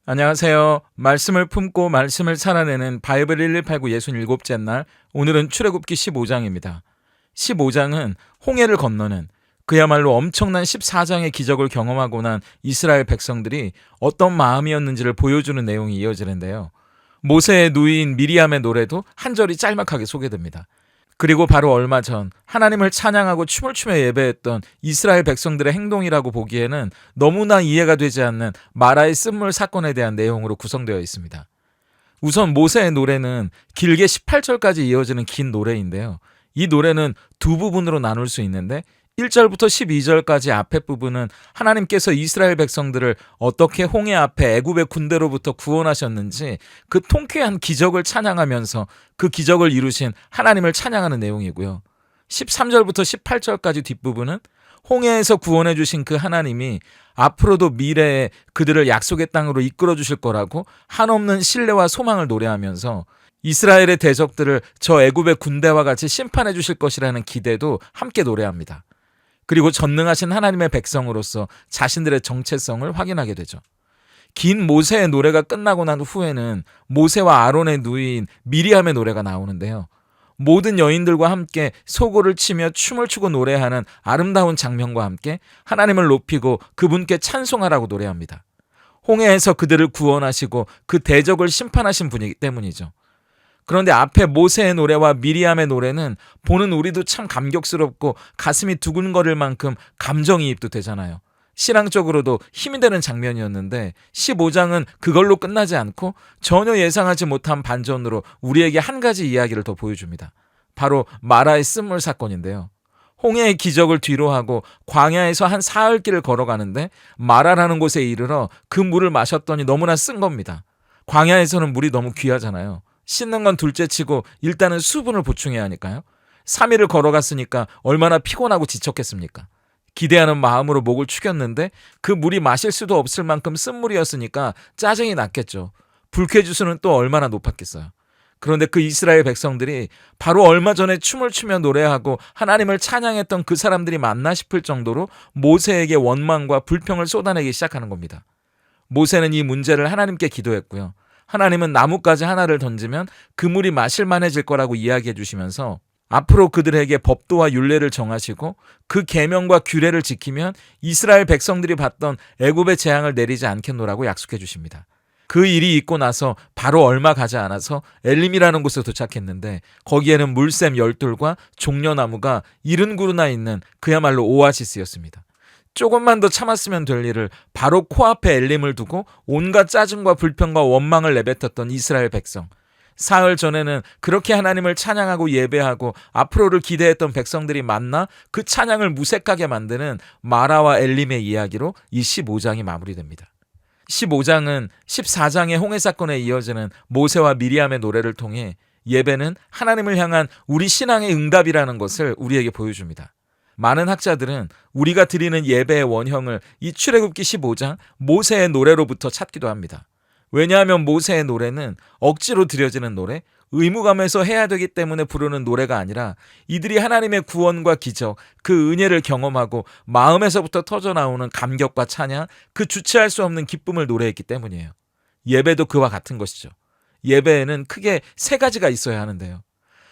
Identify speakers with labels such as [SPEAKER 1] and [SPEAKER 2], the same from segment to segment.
[SPEAKER 1] 안녕하세요. 말씀을 품고 말씀을 살아내는 바이블 1189 67째 날, 오늘은 출애굽기 15장입니다. 15장은 홍해를 건너는, 그야말로 엄청난 14장의 기적을 경험하고 난 이스라엘 백성들이 어떤 마음이었는지를 보여주는 내용이 이어지는데요. 모세의 누이인 미리암의 노래도 한 절이 짤막하게 소개됩니다. 그리고 바로 얼마 전 하나님을 찬양하고 춤을 추며 예배했던 이스라엘 백성들의 행동이라고 보기에는 너무나 이해가 되지 않는 마라의 쓴물 사건에 대한 내용으로 구성되어 있습니다. 우선 모세의 노래는 길게 18절까지 이어지는 긴 노래인데요. 이 노래는 두 부분으로 나눌 수 있는데 1절부터 12절까지 앞에 부분은 하나님께서 이스라엘 백성들을 어떻게 홍해 앞에 애굽의 군대로부터 구원하셨는지 그 통쾌한 기적을 찬양하면서 그 기적을 이루신 하나님을 찬양하는 내용이고요. 13절부터 18절까지 뒷부분은 홍해에서 구원해 주신 그 하나님이 앞으로도 미래에 그들을 약속의 땅으로 이끌어 주실 거라고 한없는 신뢰와 소망을 노래하면서 이스라엘의 대적들을 저 애굽의 군대와 같이 심판해 주실 것이라는 기대도 함께 노래합니다. 그리고 전능하신 하나님의 백성으로서 자신들의 정체성을 확인하게 되죠. 긴 모세의 노래가 끝나고 난 후에는 모세와 아론의 누이인 미리암의 노래가 나오는데요. 모든 여인들과 함께 소고를 치며 춤을 추고 노래하는 아름다운 장면과 함께 하나님을 높이고 그분께 찬송하라고 노래합니다. 홍해에서 그들을 구원하시고 그 대적을 심판하신 분이기 때문이죠. 그런데 앞에 모세의 노래와 미리암의 노래는 보는 우리도 참 감격스럽고 가슴이 두근거릴 만큼 감정이입도 되잖아요. 신앙적으로도 힘이 되는 장면이었는데 15장은 그걸로 끝나지 않고 전혀 예상하지 못한 반전으로 우리에게 한 가지 이야기를 더 보여줍니다. 바로 마라의 쓴물 사건인데요. 홍해의 기적을 뒤로하고 광야에서 한 사흘길을 걸어가는데 마라라는 곳에 이르러 그 물을 마셨더니 너무나 쓴 겁니다. 광야에서는 물이 너무 귀하잖아요. 씻는 건 둘째치고 일단은 수분을 보충해야 하니까요. 3일을 걸어갔으니까 얼마나 피곤하고 지쳤겠습니까? 기대하는 마음으로 목을 축였는데 그 물이 마실 수도 없을 만큼 쓴 물이었으니까 짜증이 났겠죠. 불쾌지수는 또 얼마나 높았겠어요. 그런데 그 이스라엘 백성들이 바로 얼마 전에 춤을 추며 노래하고 하나님을 찬양했던 그 사람들이 맞나 싶을 정도로 모세에게 원망과 불평을 쏟아내기 시작하는 겁니다. 모세는 이 문제를 하나님께 기도했고요. 하나님은 나뭇가지 하나를 던지면 그 물이 마실만해질 거라고 이야기해 주시면서 앞으로 그들에게 법도와 율례를 정하시고 그 계명과 규례를 지키면 이스라엘 백성들이 받던 애굽의 재앙을 내리지 않겠노라고 약속해 주십니다. 그 일이 있고 나서 바로 얼마 가지 않아서 엘림이라는 곳에 도착했는데 거기에는 물샘 12돌과 종려나무가 70그루나 있는 그야말로 오아시스였습니다. 조금만 더 참았으면 될 일을 바로 코앞에 엘림을 두고 온갖 짜증과 불평과 원망을 내뱉었던 이스라엘 백성. 사흘 전에는 그렇게 하나님을 찬양하고 예배하고 앞으로를 기대했던 백성들이 만나 그 찬양을 무색하게 만드는 마라와 엘림의 이야기로 이 15장이 마무리됩니다. 15장은 14장의 홍해 사건에 이어지는 모세와 미리암의 노래를 통해 예배는 하나님을 향한 우리 신앙의 응답이라는 것을 우리에게 보여줍니다. 많은 학자들은 우리가 드리는 예배의 원형을 이 출애굽기 15장 모세의 노래로부터 찾기도 합니다. 왜냐하면 모세의 노래는 억지로 드려지는 노래, 의무감에서 해야 되기 때문에 부르는 노래가 아니라 이들이 하나님의 구원과 기적, 그 은혜를 경험하고 마음에서부터 터져나오는 감격과 찬양, 그 주체할 수 없는 기쁨을 노래했기 때문이에요. 예배도 그와 같은 것이죠. 예배에는 크게 세 가지가 있어야 하는데요.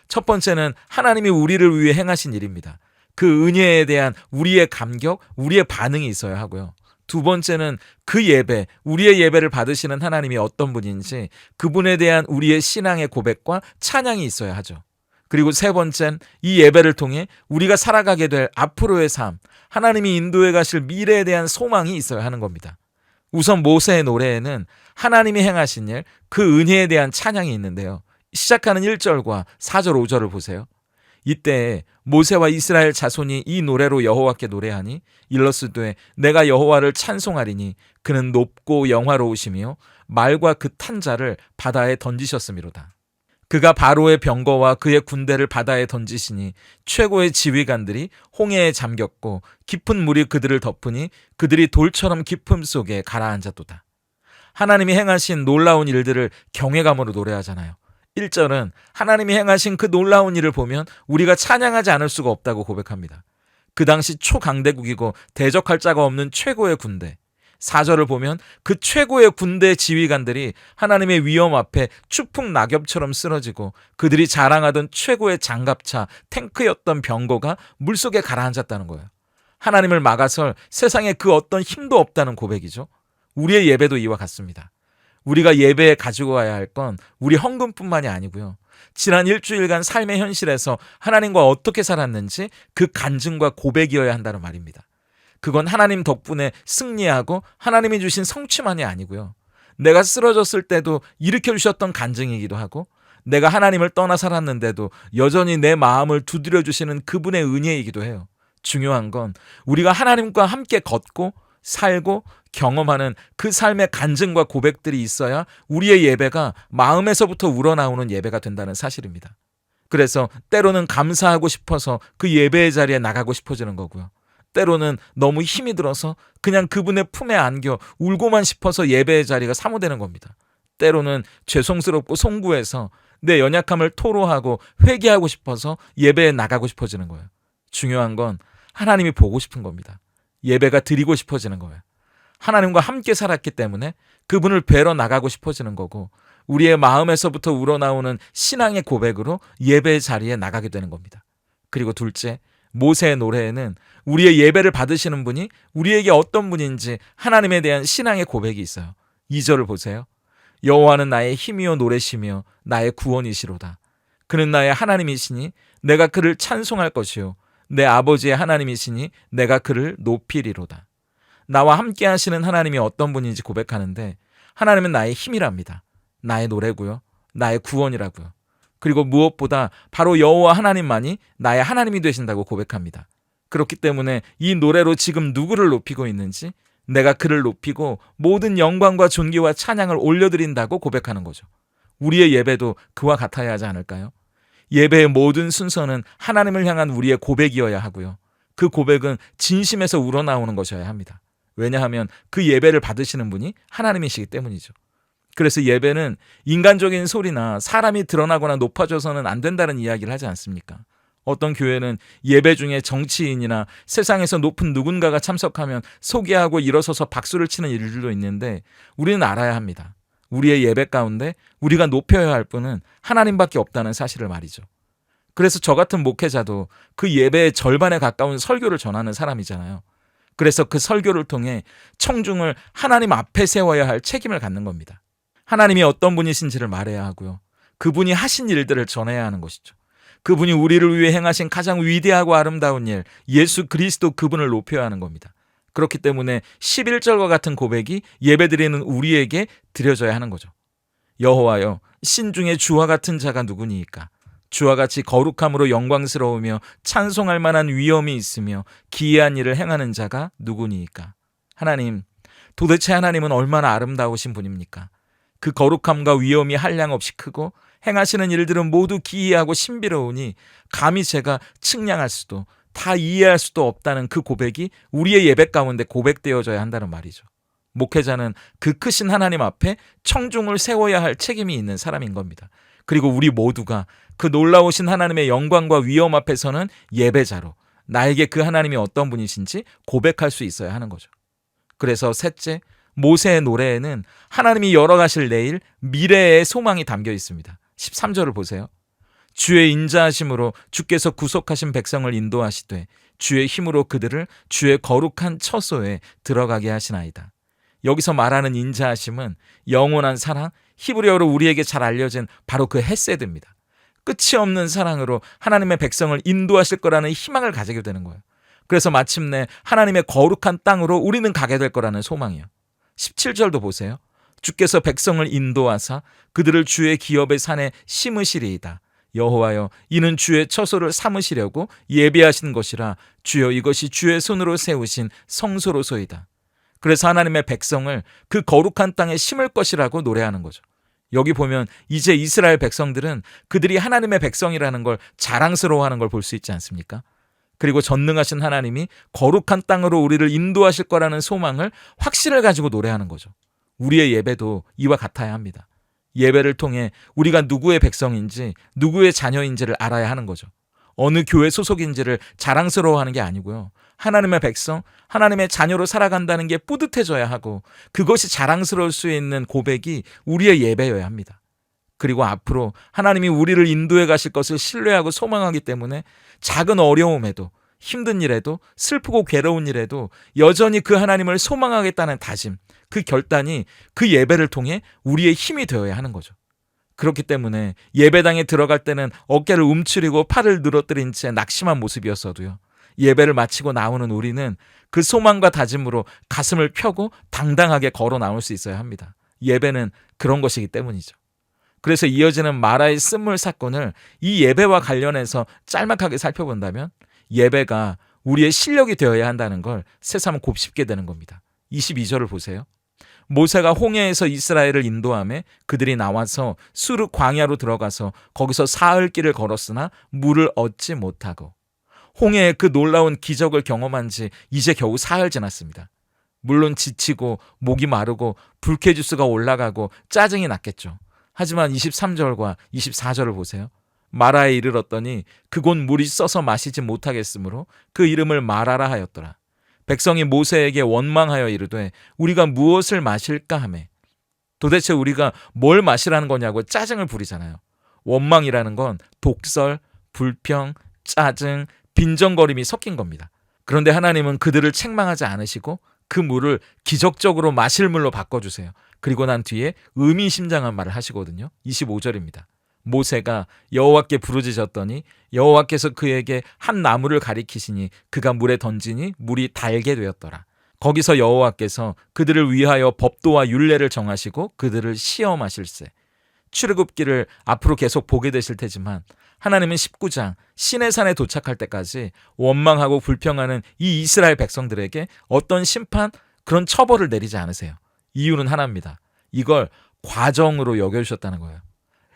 [SPEAKER 1] 첫 번째는 하나님이 우리를 위해 행하신 일입니다. 그 은혜에 대한 우리의 감격, 우리의 반응이 있어야 하고요. 두 번째는 그 예배, 우리의 예배를 받으시는 하나님이 어떤 분인지 그분에 대한 우리의 신앙의 고백과 찬양이 있어야 하죠. 그리고 세 번째는 이 예배를 통해 우리가 살아가게 될 앞으로의 삶, 하나님이 인도해 가실 미래에 대한 소망이 있어야 하는 겁니다. 우선 모세의 노래에는 하나님이 행하신 일, 그 은혜에 대한 찬양이 있는데요. 시작하는 1절과 4절, 5절을 보세요. 이때 모세와 이스라엘 자손이 이 노래로 여호와께 노래하니 일러스되 내가 여호와를 찬송하리니 그는 높고 영화로우시며 말과 그 탄 자를 바다에 던지셨음이로다. 그가 바로의 병거와 그의 군대를 바다에 던지시니 최고의 지휘관들이 홍해에 잠겼고 깊은 물이 그들을 덮으니 그들이 돌처럼 깊음 속에 가라앉았도다. 하나님이 행하신 놀라운 일들을 경외감으로 노래하잖아요. 1절은 하나님이 행하신 그 놀라운 일을 보면 우리가 찬양하지 않을 수가 없다고 고백합니다. 그 당시 초강대국이고 대적할 자가 없는 최고의 군대. 4절을 보면 그 최고의 군대 지휘관들이 하나님의 위엄 앞에 추풍 낙엽처럼 쓰러지고 그들이 자랑하던 최고의 장갑차 탱크였던 병거가 물속에 가라앉았다는 거예요. 하나님을 막아설 세상에 그 어떤 힘도 없다는 고백이죠. 우리의 예배도 이와 같습니다. 우리가 예배에 가지고 가야 할 건 우리 헌금뿐만이 아니고요. 지난 일주일간 삶의 현실에서 하나님과 어떻게 살았는지 그 간증과 고백이어야 한다는 말입니다. 그건 하나님 덕분에 승리하고 하나님이 주신 성취만이 아니고요. 내가 쓰러졌을 때도 일으켜주셨던 간증이기도 하고 내가 하나님을 떠나 살았는데도 여전히 내 마음을 두드려 주시는 그분의 은혜이기도 해요. 중요한 건 우리가 하나님과 함께 걷고 살고 경험하는 그 삶의 간증과 고백들이 있어야 우리의 예배가 마음에서부터 우러나오는 예배가 된다는 사실입니다. 그래서 때로는 감사하고 싶어서 그 예배의 자리에 나가고 싶어지는 거고요. 때로는 너무 힘이 들어서 그냥 그분의 품에 안겨 울고만 싶어서 예배의 자리가 사모되는 겁니다. 때로는 죄송스럽고 송구해서 내 연약함을 토로하고 회개하고 싶어서 예배에 나가고 싶어지는 거예요. 중요한 건 하나님이 보고 싶은 겁니다. 예배가 드리고 싶어지는 거예요. 하나님과 함께 살았기 때문에 그분을 뵈러 나가고 싶어지는 거고 우리의 마음에서부터 우러나오는 신앙의 고백으로 예배의 자리에 나가게 되는 겁니다. 그리고 둘째, 모세의 노래에는 우리의 예배를 받으시는 분이 우리에게 어떤 분인지 하나님에 대한 신앙의 고백이 있어요. 2절을 보세요. 여호와는 나의 힘이요 노래시며 나의 구원이시로다. 그는 나의 하나님이시니 내가 그를 찬송할 것이요 내 아버지의 하나님이시니 내가 그를 높이리로다. 나와 함께 하시는 하나님이 어떤 분인지 고백하는데 하나님은 나의 힘이랍니다. 나의 노래고요. 나의 구원이라고요. 그리고 무엇보다 바로 여호와 하나님만이 나의 하나님이 되신다고 고백합니다. 그렇기 때문에 이 노래로 지금 누구를 높이고 있는지 내가 그를 높이고 모든 영광과 존귀와 찬양을 올려드린다고 고백하는 거죠. 우리의 예배도 그와 같아야 하지 않을까요? 예배의 모든 순서는 하나님을 향한 우리의 고백이어야 하고요. 그 고백은 진심에서 우러나오는 것이어야 합니다. 왜냐하면 그 예배를 받으시는 분이 하나님이시기 때문이죠. 그래서 예배는 인간적인 소리나 사람이 드러나거나 높아져서는 안 된다는 이야기를 하지 않습니까? 어떤 교회는 예배 중에 정치인이나 세상에서 높은 누군가가 참석하면 소개하고 일어서서 박수를 치는 일들도 있는데 우리는 알아야 합니다. 우리의 예배 가운데 우리가 높여야 할 분은 하나님밖에 없다는 사실을 말이죠. 그래서 저 같은 목회자도 그 예배의 절반에 가까운 설교를 전하는 사람이잖아요. 그래서 그 설교를 통해 청중을 하나님 앞에 세워야 할 책임을 갖는 겁니다. 하나님이 어떤 분이신지를 말해야 하고요. 그분이 하신 일들을 전해야 하는 것이죠. 그분이 우리를 위해 행하신 가장 위대하고 아름다운 일, 예수 그리스도 그분을 높여야 하는 겁니다. 그렇기 때문에 11절과 같은 고백이 예배드리는 우리에게 드려져야 하는 거죠. 여호와여, 신중에 주와 같은 자가 누구니이까? 주와 같이 거룩함으로 영광스러우며 찬송할 만한 위엄이 있으며 기이한 일을 행하는 자가 누구니이까? 하나님, 도대체 하나님은 얼마나 아름다우신 분입니까? 그 거룩함과 위엄이 한량없이 크고 행하시는 일들은 모두 기이하고 신비로우니 감히 제가 측량할 수도 다 이해할 수도 없다는 그 고백이 우리의 예배 가운데 고백되어져야 한다는 말이죠. 목회자는 그 크신 하나님 앞에 청중을 세워야 할 책임이 있는 사람인 겁니다. 그리고 우리 모두가 그 놀라우신 하나님의 영광과 위엄 앞에서는 예배자로 나에게 그 하나님이 어떤 분이신지 고백할 수 있어야 하는 거죠. 그래서 셋째, 모세의 노래에는 하나님이 열어가실 내일, 미래의 소망이 담겨 있습니다. 13절을 보세요. 주의 인자하심으로 주께서 구속하신 백성을 인도하시되 주의 힘으로 그들을 주의 거룩한 처소에 들어가게 하시나이다. 여기서 말하는 인자하심은 영원한 사랑, 히브리어로 우리에게 잘 알려진 바로 그 헤세드입니다. 끝이 없는 사랑으로 하나님의 백성을 인도하실 거라는 희망을 가지게 되는 거예요. 그래서 마침내 하나님의 거룩한 땅으로 우리는 가게 될 거라는 소망이에요. 17절도 보세요. 주께서 백성을 인도하사 그들을 주의 기업의 산에 심으시리이다. 여호와여, 이는 주의 처소를 삼으시려고 예비하신 것이라 주여 이것이 주의 손으로 세우신 성소로소이다. 그래서 하나님의 백성을 그 거룩한 땅에 심을 것이라고 노래하는 거죠. 여기 보면 이제 이스라엘 백성들은 그들이 하나님의 백성이라는 걸 자랑스러워하는 걸 볼 수 있지 않습니까? 그리고 전능하신 하나님이 거룩한 땅으로 우리를 인도하실 거라는 소망을 확신을 가지고 노래하는 거죠. 우리의 예배도 이와 같아야 합니다. 예배를 통해 우리가 누구의 백성인지 누구의 자녀인지를 알아야 하는 거죠. 어느 교회 소속인지를 자랑스러워하는 게 아니고요. 하나님의 백성, 하나님의 자녀로 살아간다는 게 뿌듯해져야 하고 그것이 자랑스러울 수 있는 고백이 우리의 예배여야 합니다. 그리고 앞으로 하나님이 우리를 인도해 가실 것을 신뢰하고 소망하기 때문에 작은 어려움에도 힘든 일에도 슬프고 괴로운 일에도 여전히 그 하나님을 소망하겠다는 다짐, 그 결단이 그 예배를 통해 우리의 힘이 되어야 하는 거죠. 그렇기 때문에 예배당에 들어갈 때는 어깨를 움츠리고 팔을 늘어뜨린 채 낙심한 모습이었어도요. 예배를 마치고 나오는 우리는 그 소망과 다짐으로 가슴을 펴고 당당하게 걸어 나올 수 있어야 합니다. 예배는 그런 것이기 때문이죠. 그래서 이어지는 마라의 쓴물 사건을 이 예배와 관련해서 짤막하게 살펴본다면 예배가 우리의 실력이 되어야 한다는 걸 새삼 곱씹게 되는 겁니다. 22절을 보세요. 모세가 홍해에서 이스라엘을 인도하며 그들이 나와서 수르 광야로 들어가서 거기서 사흘 길을 걸었으나 물을 얻지 못하고 홍해의 그 놀라운 기적을 경험한 지 이제 겨우 사흘 지났습니다. 물론 지치고 목이 마르고 불쾌지수가 올라가고 짜증이 났겠죠. 하지만 23절과 24절을 보세요. 마라에 이르렀더니 그곳 물이 써서 마시지 못하겠으므로 그 이름을 마라라 하였더라. 백성이 모세에게 원망하여 이르되 우리가 무엇을 마실까 하매 도대체 우리가 뭘 마시라는 거냐고 짜증을 부리잖아요. 원망이라는 건 독설, 불평, 짜증, 빈정거림이 섞인 겁니다. 그런데 하나님은 그들을 책망하지 않으시고 그 물을 기적적으로 마실 물로 바꿔주세요. 그리고 난 뒤에 의미심장한 말을 하시거든요. 25절입니다. 모세가 여호와께 부르짖었더니 여호와께서 그에게 한 나무를 가리키시니 그가 물에 던지니 물이 달게 되었더라. 거기서 여호와께서 그들을 위하여 법도와 율례를 정하시고 그들을 시험하실세. 출애굽기를 앞으로 계속 보게 되실 테지만 하나님은 19장 시내산에 도착할 때까지 원망하고 불평하는 이 이스라엘 백성들에게 어떤 심판, 그런 처벌을 내리지 않으세요. 이유는 하나입니다. 이걸 과정으로 여겨주셨다는 거예요.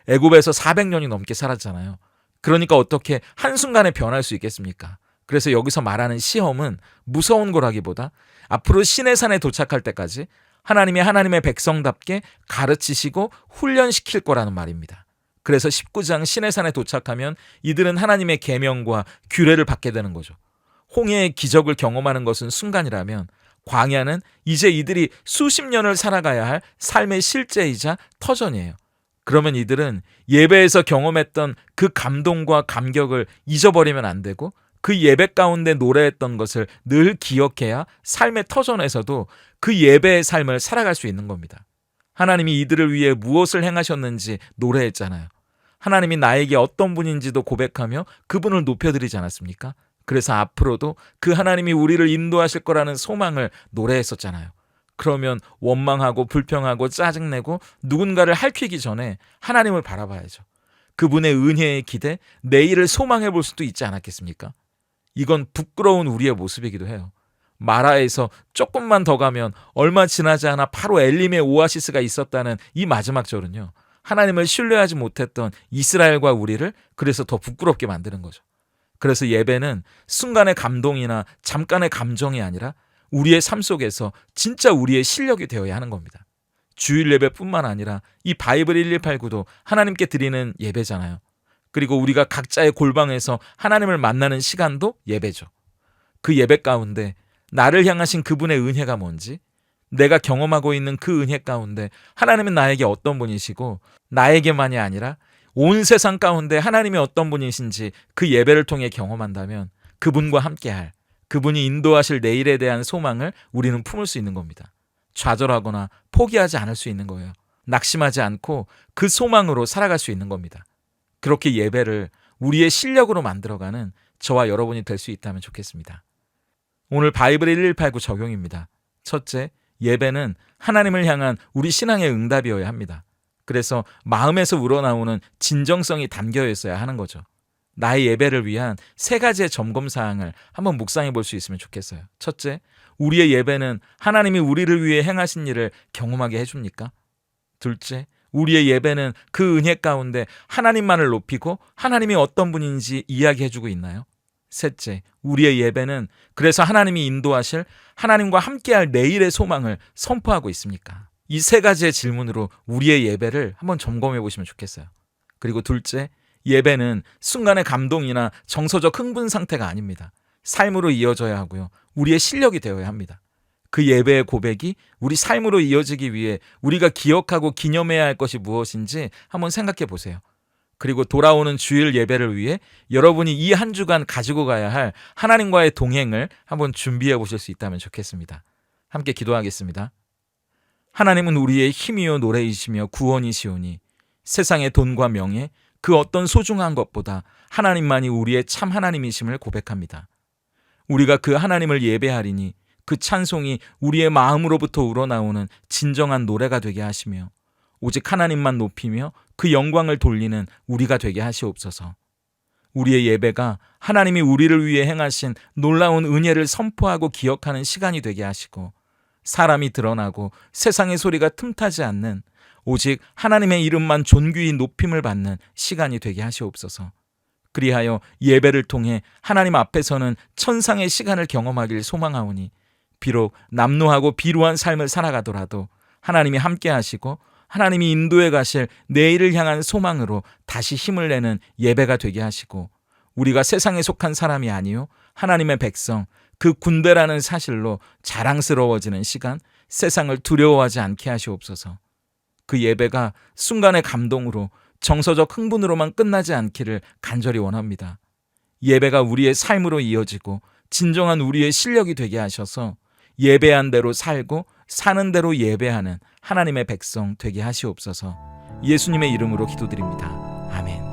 [SPEAKER 1] 애굽에서 400년이 넘게 살았잖아요. 그러니까 어떻게 한순간에 변할 수 있겠습니까? 그래서 여기서 말하는 시험은 무서운 거라기보다 앞으로 시내산에 도착할 때까지 하나님이 하나님의 백성답게 가르치시고 훈련시킬 거라는 말입니다. 그래서 19장 시내산에 도착하면 이들은 하나님의 계명과 규례를 받게 되는 거죠. 홍해의 기적을 경험하는 것은 순간이라면 광야는 이제 이들이 수십 년을 살아가야 할 삶의 실제이자 터전이에요. 그러면 이들은 예배에서 경험했던 그 감동과 감격을 잊어버리면 안 되고 그 예배 가운데 노래했던 것을 늘 기억해야 삶의 터전에서도 그 예배의 삶을 살아갈 수 있는 겁니다. 하나님이 이들을 위해 무엇을 행하셨는지 노래했잖아요. 하나님이 나에게 어떤 분인지도 고백하며 그분을 높여드리지 않았습니까? 그래서 앞으로도 그 하나님이 우리를 인도하실 거라는 소망을 노래했었잖아요. 그러면 원망하고 불평하고 짜증내고 누군가를 핥히기 전에 하나님을 바라봐야죠. 그분의 은혜의 기대, 내일을 소망해 볼 수도 있지 않았겠습니까? 이건 부끄러운 우리의 모습이기도 해요. 마라에서 조금만 더 가면 얼마 지나지 않아 바로 엘림의 오아시스가 있었다는 이 마지막 절은요. 하나님을 신뢰하지 못했던 이스라엘과 우리를 그래서 더 부끄럽게 만드는 거죠. 그래서 예배는 순간의 감동이나 잠깐의 감정이 아니라 우리의 삶 속에서 진짜 우리의 실력이 되어야 하는 겁니다. 주일 예배뿐만 아니라 이 바이블 1189도 하나님께 드리는 예배잖아요. 그리고 우리가 각자의 골방에서 하나님을 만나는 시간도 예배죠. 그 예배 가운데 나를 향하신 그분의 은혜가 뭔지, 내가 경험하고 있는 그 은혜 가운데 하나님은 나에게 어떤 분이시고 나에게만이 아니라 온 세상 가운데 하나님이 어떤 분이신지 그 예배를 통해 경험한다면 그분과 함께할, 그분이 인도하실 내일에 대한 소망을 우리는 품을 수 있는 겁니다. 좌절하거나 포기하지 않을 수 있는 거예요. 낙심하지 않고 그 소망으로 살아갈 수 있는 겁니다. 그렇게 예배를 우리의 실력으로 만들어가는 저와 여러분이 될 수 있다면 좋겠습니다. 오늘 바이블 1189 적용입니다. 첫째, 예배는 하나님을 향한 우리 신앙의 응답이어야 합니다. 그래서 마음에서 우러나오는 진정성이 담겨 있어야 하는 거죠. 나의 예배를 위한 3가지의 점검사항을 한번 묵상해 볼 수 있으면 좋겠어요. 첫째, 우리의 예배는 하나님이 우리를 위해 행하신 일을 경험하게 해줍니까? 둘째, 우리의 예배는 그 은혜 가운데 하나님만을 높이고 하나님이 어떤 분인지 이야기해주고 있나요? 셋째, 우리의 예배는 그래서 하나님이 인도하실, 하나님과 함께할 내일의 소망을 선포하고 있습니까? 이 3가지의 질문으로 우리의 예배를 한번 점검해 보시면 좋겠어요. 그리고 둘째, 예배는 순간의 감동이나 정서적 흥분 상태가 아닙니다. 삶으로 이어져야 하고요. 우리의 실력이 되어야 합니다. 그 예배의 고백이 우리 삶으로 이어지기 위해 우리가 기억하고 기념해야 할 것이 무엇인지 한번 생각해 보세요. 그리고 돌아오는 주일 예배를 위해 여러분이 이 한 주간 가지고 가야 할 하나님과의 동행을 한번 준비해 보실 수 있다면 좋겠습니다. 함께 기도하겠습니다. 하나님은 우리의 힘이요 노래이시며 구원이시오니 세상의 돈과 명예 그 어떤 소중한 것보다 하나님만이 우리의 참 하나님이심을 고백합니다. 우리가 그 하나님을 예배하리니 그 찬송이 우리의 마음으로부터 우러나오는 진정한 노래가 되게 하시며 오직 하나님만 높이며 그 영광을 돌리는 우리가 되게 하시옵소서. 우리의 예배가 하나님이 우리를 위해 행하신 놀라운 은혜를 선포하고 기억하는 시간이 되게 하시고 사람이 드러나고 세상의 소리가 틈타지 않는 오직 하나님의 이름만 존귀히 높임을 받는 시간이 되게 하시옵소서. 그리하여 예배를 통해 하나님 앞에서는 천상의 시간을 경험하길 소망하오니 비록 남루하고 비루한 삶을 살아가더라도 하나님이 함께 하시고 하나님이 인도해 가실 내일을 향한 소망으로 다시 힘을 내는 예배가 되게 하시고 우리가 세상에 속한 사람이 아니요 하나님의 백성 그 군대라는 사실로 자랑스러워지는 시간, 세상을 두려워하지 않게 하시옵소서. 그 예배가 순간의 감동으로 정서적 흥분으로만 끝나지 않기를 간절히 원합니다. 예배가 우리의 삶으로 이어지고 진정한 우리의 실력이 되게 하셔서 예배한 대로 살고 사는 대로 예배하는 하나님의 백성 되게 하시옵소서. 예수님의 이름으로 기도드립니다. 아멘.